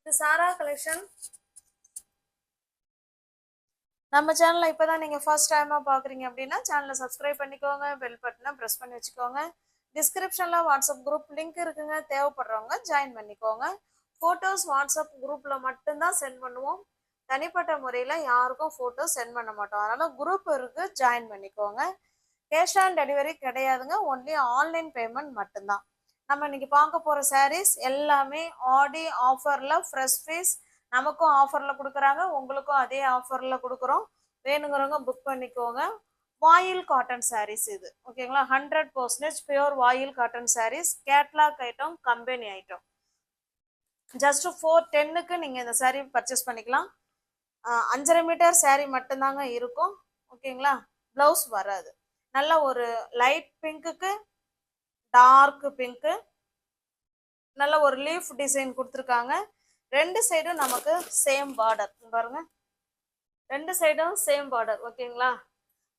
இது சாரா கலெக்ஷன். நம்ம சேனலை இப்போதான் நீங்கள் ஃபர்ஸ்ட் டைமாக பார்க்குறீங்க அப்படின்னா சேனலை சப்ஸ்கிரைப் பண்ணிக்கோங்க, பெல் பட்டனை ப்ரெஸ் பண்ணி வச்சுக்கோங்க. டிஸ்கிரிப்ஷனில் வாட்ஸ்அப் குரூப் லிங்க் இருக்குங்க, தேவைப்படுறவங்க ஜாயின் பண்ணிக்கோங்க. ஃபோட்டோஸ் வாட்ஸ்அப் குரூப்பில் மட்டும்தான் சென்ட் பண்ணுவோம், தனிப்பட்ட முறையில் யாருக்கும் ஃபோட்டோஸ் சென்ட் பண்ண மாட்டோம். அதனால் குரூப் இருக்குது, ஜாயின் பண்ணிக்கோங்க. கேஷ் ஆன் டெலிவரி கிடையாதுங்க, ஒன்லி ஆன்லைன் பேமெண்ட் மட்டும்தான். நம்ம இன்னைக்கு பார்க்க போகிற சாரீஸ் எல்லாமே ஆடி ஆஃபரில் ஃப்ரெஷ் பீஸ். நமக்கும் ஆஃபரில் கொடுக்குறாங்க, உங்களுக்கும் அதே ஆஃபரில் கொடுக்குறோம். வேணுங்கிறவங்க புக் பண்ணிக்கோங்க. வாயில் காட்டன் சாரீஸ் இது, ஓகேங்களா? 100% pure voile cotton saris, catalogue item, company item. Just 410க்கு நீங்கள் இந்த சாரீ பர்ச்சேஸ் பண்ணிக்கலாம். 5.5 மீட்டர் சாரீ மட்டும்தாங்க இருக்கும், ஓகேங்களா? ப்ளவுஸ் வராது. நல்ல ஒரு லைட் பிங்க்குக்கு டார்க் பிங்க்கு, நல்ல ஒரு லீஃப் டிசைன் கொடுத்துருக்காங்க. ரெண்டு சைடும் நமக்கு சேம் பார்டர் பாருங்க, ரெண்டு சைடும் சேம் பார்டர், ஓகேங்களா?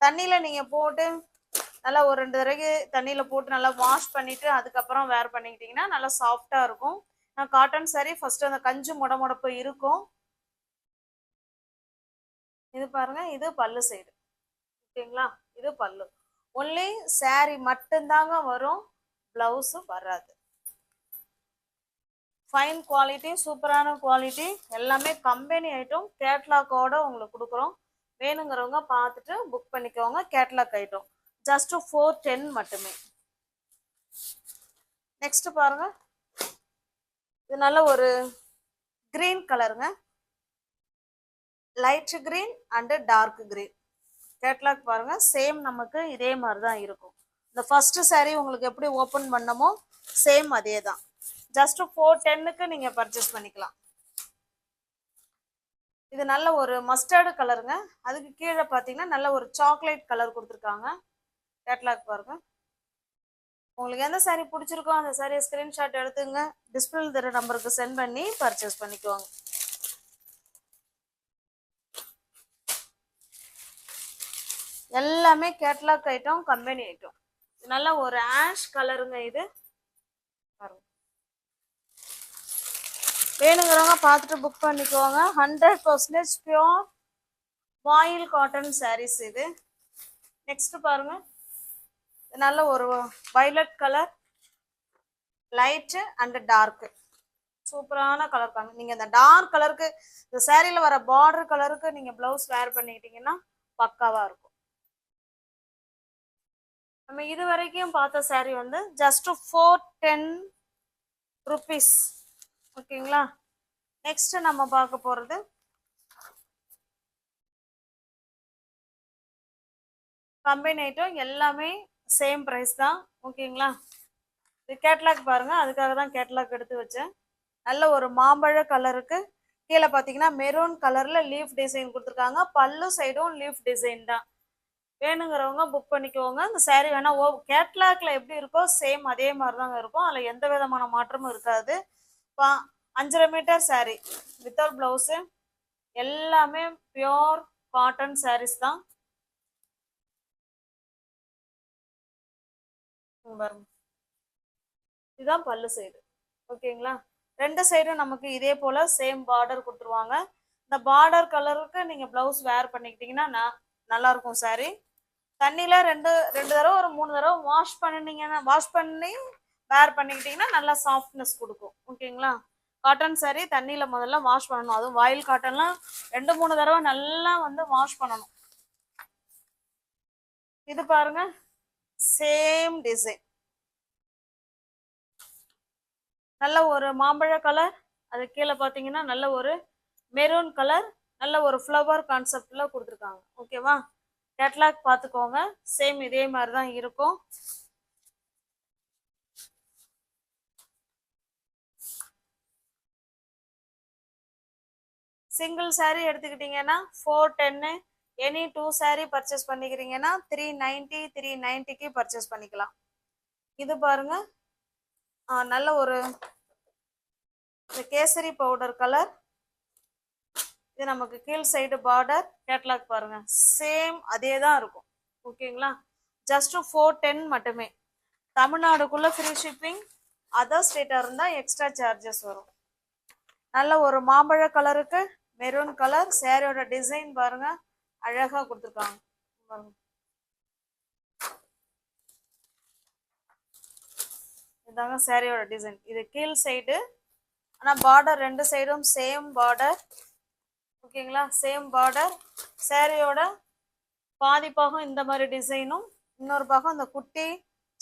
தண்ணியில் நீங்கள் போட்டு நல்லா ஒரு 2 தடவை தண்ணியில் போட்டு நல்லா வாஷ் பண்ணிவிட்டு அதுக்கப்புறம் வேர் பண்ணிக்கிட்டிங்கன்னா நல்லா சாஃப்டாக இருக்கும். காட்டன் சாரீ ஃபஸ்ட்டு அந்த கஞ்சு முடமுடப்பு இருக்கும். இது பாருங்க, இது பல்லு சைடு, ஓகேங்களா? இது பல்லு. ஒன்லி சாரீ மட்டும்தாங்க வரும், பிளவுஸு வராது. ஃபைன் குவாலிட்டி, சூப்பரான குவாலிட்டி, எல்லாமே கம்பெனி ஐட்டம், கேட்லாக்கோட உங்களுக்கு கொடுக்குறோம். வேணுங்கிறவங்க பார்த்துட்டு புக் பண்ணிக்கோங்க. கேட்லாக் ஐட்டம் ஜஸ்ட் 410 மட்டுமே. நெக்ஸ்ட் பாருங்க, இது நல்ல ஒரு கிரீன் கலருங்க, light green and dark green. Catalogue பாருங்க, சேம் நமக்கு இதே மாதிரி தான் இருக்கும். இந்த ஃபர்ஸ்ட் சாரீ உங்களுக்கு எப்படி ஓப்பன் பண்ணமோ சேம் அதே தான். ஜஸ்ட் 410க்கு நீங்கள் பர்ச்சேஸ் பண்ணிக்கலாம். இது நல்ல ஒரு மஸ்டர்டு கலருங்க, அதுக்கு கீழே பார்த்தீங்கன்னா நல்ல ஒரு சாக்லேட் கலர் கொடுத்துருக்காங்க. கேட்லாக் பாருங்க. உங்களுக்கு எந்த சாரீ பிடிச்சிருக்கோ அந்த சாரியை ஸ்க்ரீன்ஷாட் எடுத்துங்க, டிஸ்பிளேல தர நம்பருக்கு சென்ட் பண்ணி பர்ச்சேஸ் பண்ணிக்குவாங்க. எல்லாமே கேட்லாக் ஐட்டம், கம்பெனி ஐட்டம். நல்ல ஒரு ஆஷ் கலருங்க இது பாருங்க. வேணுங்கிறவங்க பார்த்துட்டு புக் பண்ணிக்குவாங்க. 100% பியூர் வாயில் காட்டன் சாரீஸ் இது. நெக்ஸ்ட் பாருங்க, நல்ல ஒரு violet colour, light and dark, சூப்பரான கலர் பாருங்க. நீங்கள் இந்த டார்க் கலருக்கு, இந்த சாரியில் வர பார்டர் கலருக்கு நீங்கள் ப்ளவுஸ் வேர் பண்ணிக்கிட்டீங்கன்னா பக்காவாக இருக்கும். நம்ம இது வரைக்கும் பார்த்த சாரீ வந்து ஜஸ்ட் 410 rupees, ஓகேங்களா? நெக்ஸ்ட் நம்ம பார்க்க போகிறது கம்பைன் ஐட்டம், எல்லாமே சேம் ப்ரைஸ் தான், ஓகேங்களா? இது கேட்லாக் பாருங்க, அதுக்காக தான் கேட்லாக் எடுத்து வச்சேன். நல்ல ஒரு மாம்பழ கலருக்கு கீழே பார்த்தீங்கன்னா மெரூன் கலரில் லீஃப் டிசைன் கொடுத்துருக்காங்க. பல்லு சைடும் லீஃப் டிசைன் தான். வேணுங்கிறவங்க புக் பண்ணிக்கோங்க. இந்த சாரீ வேணால் கேட்லாக்ல எப்படி இருக்கோ சேம் அதே மாதிரி தாங்க இருக்கும், அதில் எந்த விதமான மாற்றமும் இருக்காது. 5.5 மீட்டர் சாரீ வித்தவுட் ப்ளவுஸு, எல்லாமே பியோர் காட்டன் சாரீஸ் தான். இதுதான் பல்லு சைடு, ஓகேங்களா? ரெண்டு சைடும் நமக்கு இதே போல் சேம் பார்டர் கொடுத்துருவாங்க. இந்த பார்டர் கலருக்கு நீங்கள் ப்ளவுஸ் வேர் பண்ணிக்கிட்டிங்கன்னா நல்லாயிருக்கும் சாரீ. தண்ணியில் ரெண்டு தடவை ஒரு 3 தடவை வாஷ் பண்ணி வேர் பண்ணிக்கிட்டிங்கன்னா நல்லா சாஃப்ட்னஸ் கொடுக்கும், ஓகேங்களா? காட்டன் சாரீ தண்ணியில் முதல்ல வாஷ் பண்ணணும், அதுவும் வாயில் காட்டன்லாம் 2-3 தடவை நல்லா வந்து வாஷ் பண்ணணும். இது பாருங்க, சேம் டிசைன், நல்ல ஒரு மாம்பழ கலர், அது கீழே பார்த்தீங்கன்னா நல்ல ஒரு மெரூன் கலர், நல்ல ஒரு ஃப்ளவர் கான்செப்டில் கொடுத்துருக்காங்க, ஓகேவா? கேட்லாக் பார்த்துக்கோங்க, சேம் இதே மாதிரி தான் இருக்கும். சிங்கிள் சாரீ எடுத்துக்கிட்டிங்கன்னா 410, எனி 2 சாரீ பர்ச்சேஸ் பண்ணிக்கிறீங்கன்னா 390க்கு பர்ச்சேஸ் பண்ணிக்கலாம். இது பாருங்க, நல்ல ஒரு கேசரி பவுடர் கலர், இது நமக்கு கீழ் சைடு பார்டர். கேட்லாக் பாருங்க, சேம் அதே தான் இருக்கும், ஓகேங்களா? ஜஸ்ட் 410 மட்டுமே. தமிழ்நாடுக்குள்ள ஃப்ரீ ஷிப்பிங், அதர் ஸ்டேட்டாக இருந்தால் எக்ஸ்ட்ரா சார்ஜஸ் வரும். நல்ல ஒரு மாம்பழ கலருக்கு மெரூன் கலர் சாரியோட டிசைன் பாருங்க, அழகா கொடுத்துருக்காங்க பாருங்க. இதாங்க சாரியோட டிசைன். இது கீழ் சைடு, ஆனா பார்டர் ரெண்டு சைடும் சேம் பார்டர். ஓகேங்களா, சேம் பார்டர். சாரியோட பாதி பாகம் இந்த மாதிரி டிசைனும், இன்னொரு பாகம் இந்த குட்டி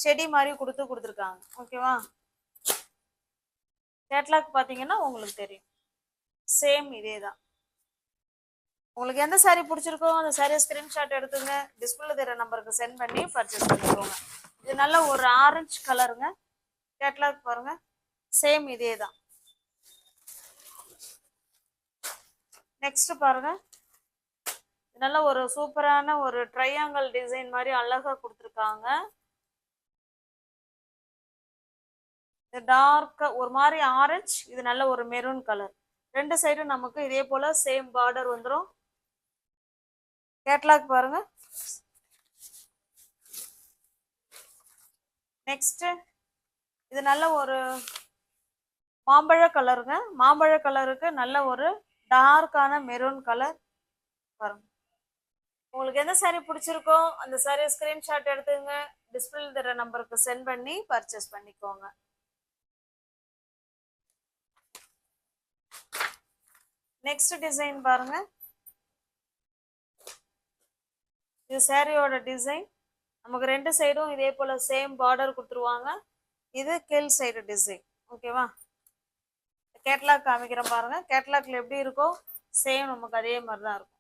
செடி மாதிரி கொடுத்துருக்காங்க. ஓகேவா, கேட்லாக் பார்த்தீங்கன்னா உங்களுக்கு தெரியும். சேம் இதே தான். உங்களுக்கு எந்த சாரீ பிடிச்சிருக்கோ அந்த சாரியை ஸ்கிரீன்ஷாட் எடுத்துங்க, டிஸ்பிளே தெரிய நம்பருக்கு சென்ட் பண்ணி பர்ச்சேஸ் பண்ணிக்கோங்க. இது நல்ல ஒரு ஆரஞ்சு கலருங்க. கேட்லாக் பாருங்க, சேம் இதே தான். நெக்ஸ்ட் பாருங்க, நல்ல ஒரு சூப்பரான ஒரு ட்ரையாங்கிள் டிசைன் மாதிரி அழகா கொடுத்துருக்காங்க. இது டார்க் ஒரு மாதிரி ஆரஞ்சு, இது நல்ல ஒரு மெரூன் கலர். ரெண்டு சைடும் நமக்கு இதே போல சேம் பார்டர் வந்துடும். கேட்லாக் பாருங்க. நெக்ஸ்ட் இது நல்ல ஒரு மாம்பழ கலருங்க. மாம்பழ கலருக்கு நல்ல ஒரு டார்க்கான மெரூன் கலர் பாருங்க. உங்களுக்கு எந்த சாரீ பிடிச்சிருக்கோ அந்த சாரியை ஸ்கிரீன்ஷாட் எடுத்துங்க, டிஸ்பிளே தர நம்பருக்கு சென்ட் பண்ணி பர்ச்சேஸ் பண்ணிக்கோங்க. நெக்ஸ்ட் டிசைன் பாருங்க. இது சாரியோட டிசைன். நமக்கு ரெண்டு சைடும் இதே போல சேம் பார்டர் கொடுத்துருவாங்க. இது கீழ் சைடு டிசைன். ஓகேவா, கேட்லாக் காமிக்கிறேன் பாருங்க. கேட்லாக்ல எப்படி இருக்கோ சேம் நமக்கு அதே மாதிரி தான் இருக்கும்.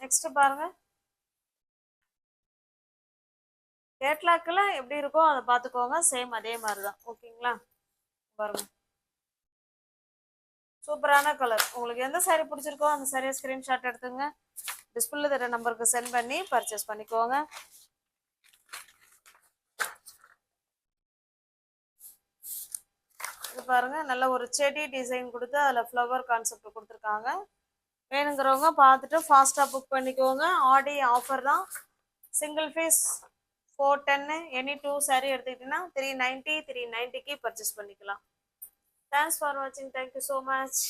நெக்ஸ்ட் பாருங்க, கேட்லாக்ல எப்படி இருக்கோ அதை பார்த்துக்கோங்க, சேம் அதே மாதிரி தான். ஓகேங்களா, பாருங்க சூப்பரான கலர். உங்களுக்கு எந்த சாரீ பிடிச்சிருக்கோ அந்த சாரியை ஸ்கிரீன்ஷாட் எடுத்துங்க, டிஸ்பிளே தர நம்பருக்கு சென்ட் பண்ணி பர்ச்சேஸ் பண்ணிக்கோங்க. இது பாருங்க, நல்ல ஒரு செடி டிசைன் கொடுத்து அதில் ஃப்ளவர் கான்செப்ட் கொடுத்துருக்காங்க. வேணுங்கிறவங்க பார்த்துட்டு ஃபாஸ்ட்டாக புக் பண்ணிக்கோங்க. ஆடி ஆஃபர் தான். சிங்கிள் பீஸ் 410, எனி 2 சாரீ எடுத்துக்கிட்டிங்கன்னா 390 390க்கு பர்ச்சேஸ் பண்ணிக்கலாம். தேங்க்ஸ் ஃபார் வாட்சிங். Thank you so much.